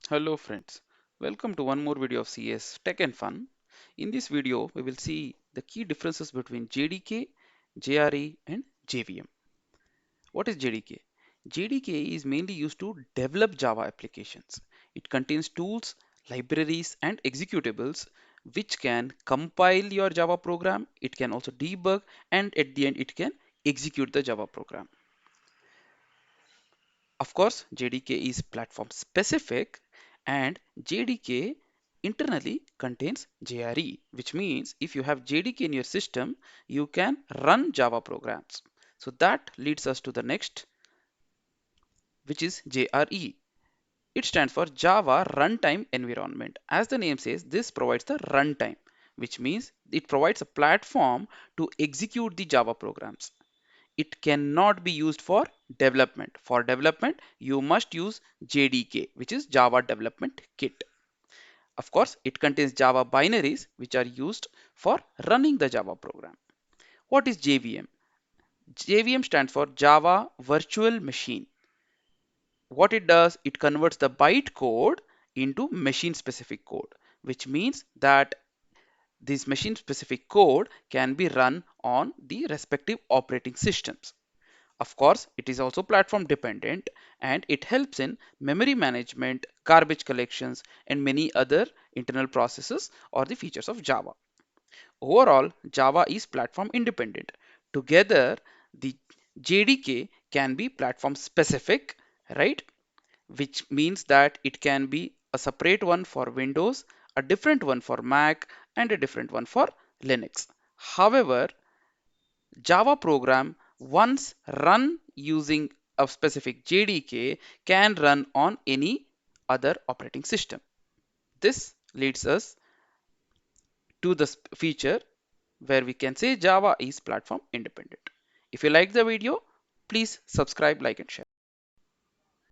Hello friends, welcome to one more video of CS Tech and Fun. In this video, we will see the key differences between JDK, JRE and JVM. What is JDK? JDK is mainly used to develop Java applications. It contains tools, libraries and executables which can compile your Java program. It can also debug and at the end it can execute the Java program. Of course, JDK is platform specific and JDK internally contains JRE, which means if you have JDK in your system, you can run Java programs. So that leads us to the next, which is JRE. It stands for Java Runtime Environment. As the name says, this provides the runtime, which means it provides a platform to execute the Java programs. It cannot be used for development. For development, you must use JDK, which is Java Development Kit. Of course, it contains Java binaries, which are used for running the Java program. What is JVM? JVM stands for Java Virtual Machine. What it does, it converts the byte code into machine specific code, which means that this machine specific code can be run on the respective operating systems. Of course, it is also platform dependent and it helps in memory management, garbage collections, and many other internal processes or the features of Java. Overall, Java is platform independent. Together, the JDK can be platform specific, right? Which means that it can be a separate one for Windows, a different one for Mac, and a different one for Linux. However, Java program once run using a specific JDK can run on any other operating system. This leads us to the feature where we can say Java is platform independent. If you like the video, please subscribe, like and share.